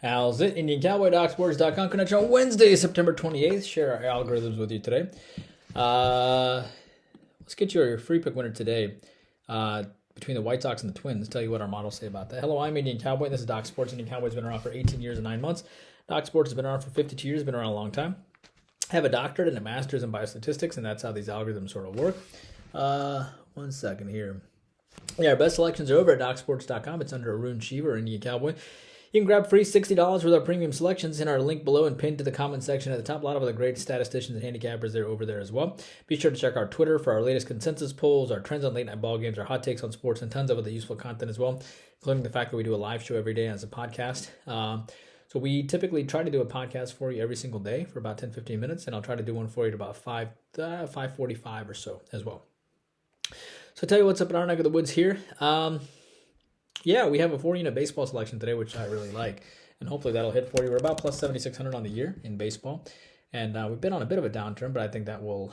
How's it? IndianCowboy.com connection on Wednesday, September 28th. Share our algorithms with you today. Let's get your free pick winner today between the White Sox and the Twins. Tell you what our models say about that. Hello, I'm Indian Cowboy. This is Doc Sports. Indian Cowboy's been around for 18 years and 9 months. Doc Sports has been around for 52 years, been around a long time. I have a doctorate and a master's in biostatistics, and that's how these algorithms sort of work. 1 second here. Yeah, our best selections are over at DocSports.com. It's under Arun Shiva or Indian Cowboy. You can grab free $60 with our premium selections in our link below and pinned to the comment section at the top. A lot of other great statisticians and handicappers there over there as well. Be sure to check our Twitter for our latest consensus polls, our trends on late night ball games, our hot takes on sports, and tons of other useful content as well, including the fact that we do a live show every day as a podcast. So we typically try to do a podcast for you every single day for about 10-15 minutes, and I'll try to do one for you at about 5:45 or so as well. So I'll tell you what's up in our neck of the woods here. Yeah, we have a 4-unit baseball selection today, which I really like, and hopefully that'll hit for you. We're about plus 7,600 on the year in baseball, and we've been on a bit of a downturn, but I think that will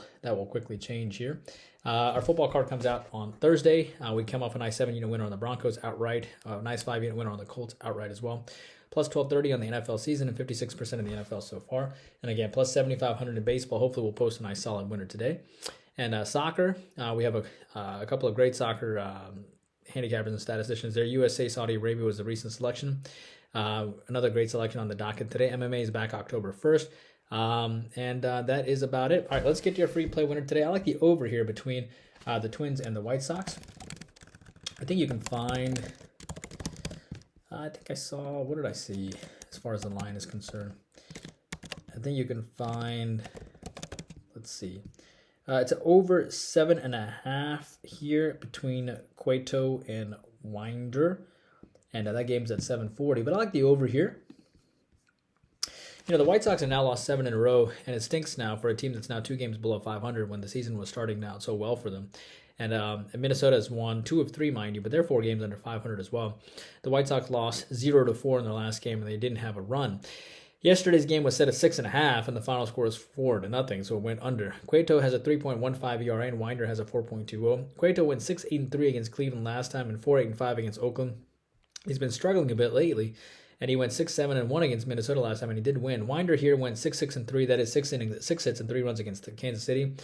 quickly change here. Our football card comes out on Thursday. We come off a nice 7-unit winner on the Broncos outright, a nice 5-unit winner on the Colts outright as well. Plus 1230 on the NFL season and 56% in the NFL so far. And again, plus 7,500 in baseball. Hopefully we'll post a nice solid winner today. And soccer, we have a couple of great soccer handicappers and statisticians there. USA Saudi Arabia was the recent selection. Another great selection on the docket today. MMA is back October 1st. And that is about it. All right, let's get to your free play winner today. I like the over here between the Twins and the White Sox. I think you can find... I think I saw... What did I see as far as the line is concerned? I think you can find... Let's see. It's over 7.5 here between Cueto and Winder. And that game's at 740. But I like the over here. You know, the White Sox have now lost 7 in a row, and it stinks now for a team that's now 2 games below 500 when the season was starting out so well for them. And Minnesota has won 2 of 3, mind you, but they're 4 games under 500 as well. The White Sox lost 0-4 in their last game, and they didn't have a run. Yesterday's game was set at 6.5, and the final score was 4-0, so it went under. Cueto has a 3.15 ERA, and Winder has a 4.20. Cueto went 6-8-3 against Cleveland last time and 4-8-5 against Oakland. He's been struggling a bit lately, and he went 6-7-1 against Minnesota last time, and he did win. Winder here went 6-6-3, that is 6 hits and 3 runs against Kansas City.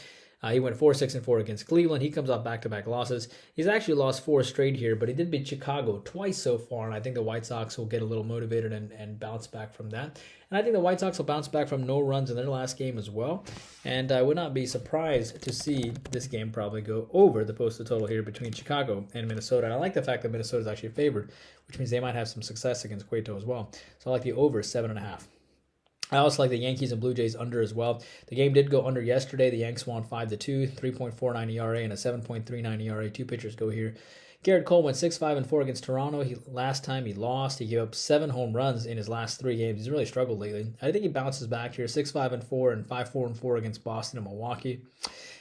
He went 4-6-4 against Cleveland. He comes off back-to-back losses. He's actually lost 4 straight here, but he did beat Chicago twice so far, and I think the White Sox will get a little motivated and bounce back from that. And I think the White Sox will bounce back from no runs in their last game as well. And I would not be surprised to see this game probably go over the posted total here between Chicago and Minnesota. And I like the fact that Minnesota is actually favored, which means they might have some success against Cueto as well. So I like the over 7.5. I also like the Yankees and Blue Jays under as well. The game did go under yesterday. The Yanks won 5-2, 3.49 ERA and a 7.39 ERA. 2 pitchers go here. Garrett Cole went 6-5-4 against Toronto. Last time he lost, he gave up 7 home runs in his last 3 games. He's really struggled lately. I think he bounces back here, 6-5-4 and 5-4-4 against Boston and Milwaukee.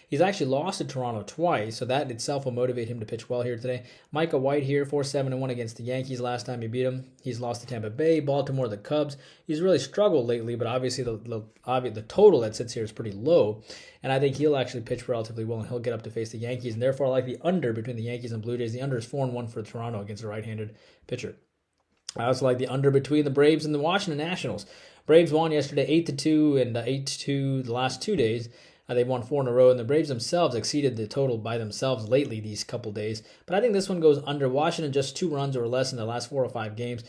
He's actually lost to Toronto twice, so that itself will motivate him to pitch well here today. Micah White here, 4-7-1 against the Yankees last time he beat him. He's lost to Tampa Bay, Baltimore, the Cubs. He's really struggled lately, but obviously the total that sits here is pretty low, and I think he'll actually pitch relatively well, and he'll get up to face the Yankees, and therefore I like the under between the Yankees and Blue Jays. The under is 4-1 for Toronto against a right-handed pitcher. I also like the under between the Braves and the Washington Nationals. Braves won yesterday 8-2 and 8-2 the last 2 days. They've won 4 in a row, and the Braves themselves exceeded the total by themselves lately these couple days. But I think this one goes under. Washington just 2 runs or less in the last 4 or 5 games.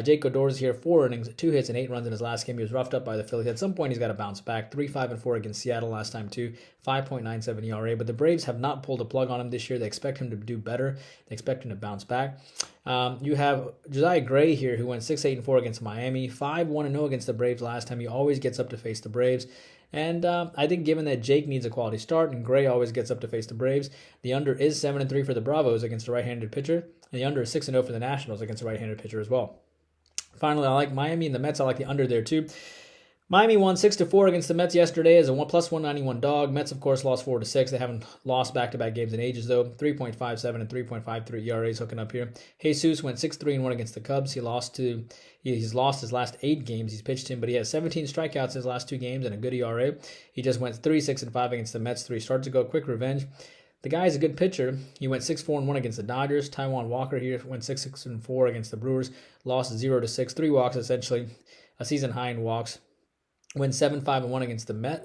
Jake Odor's here, 4 innings, 2 hits, and 8 runs in his last game. He was roughed up by the Phillies. At some point, he's got to bounce back. 3-5-4 against Seattle last time, too. 5.97 ERA. But the Braves have not pulled a plug on him this year. They expect him to do better. They expect him to bounce back. You have Josiah Gray here, who went 6-8-4 against Miami. 5-1-0 against the Braves last time. He always gets up to face the Braves. And I think given that Jake needs a quality start and Gray always gets up to face the Braves, the under is 7-3 for the Bravos against a right-handed pitcher, and the under is 6-0 for the Nationals against a right-handed pitcher as well. Finally, I like Miami and the Mets. I like the under there too. Miami won 6-4 against the Mets yesterday as a plus 191 dog. Mets, of course, lost 4-6. They haven't lost back-to-back games in ages, though. 3.57 and 3.53 ERAs hooking up here. Jesus went 6-3-1 against the Cubs. He's lost his last 8 games he's pitched in, but he has 17 strikeouts in his last 2 games and a good ERA. He just went 3-6-5 against the Mets 3 starts ago. Quick revenge. The guy's a good pitcher. He went 6-4-1 against the Dodgers. Taijuan Walker here went 6-4 against the Brewers. Lost 0-6, 3 walks essentially, a season high in walks. Went 7-5-1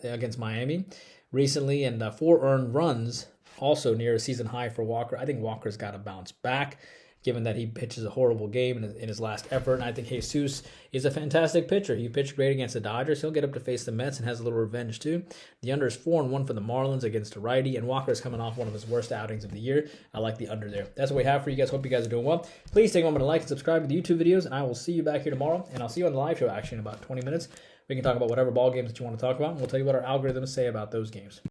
against Miami recently, and 4 earned runs, also near a season high for Walker. I think Walker's got to bounce back, given that he pitches a horrible game in his last effort. And I think Jesus is a fantastic pitcher. He pitched great against the Dodgers. He'll get up to face the Mets and has a little revenge too. The under is 4-1 for the Marlins against a righty, and Walker is coming off one of his worst outings of the year. I like the under there. That's what we have for you guys. Hope you guys are doing well. Please take a moment to like and subscribe to the YouTube videos, and I will see you back here tomorrow. And I'll see you on the live show actually in about 20 minutes. We can talk about whatever ball games that you want to talk about, and we'll tell you what our algorithms say about those games.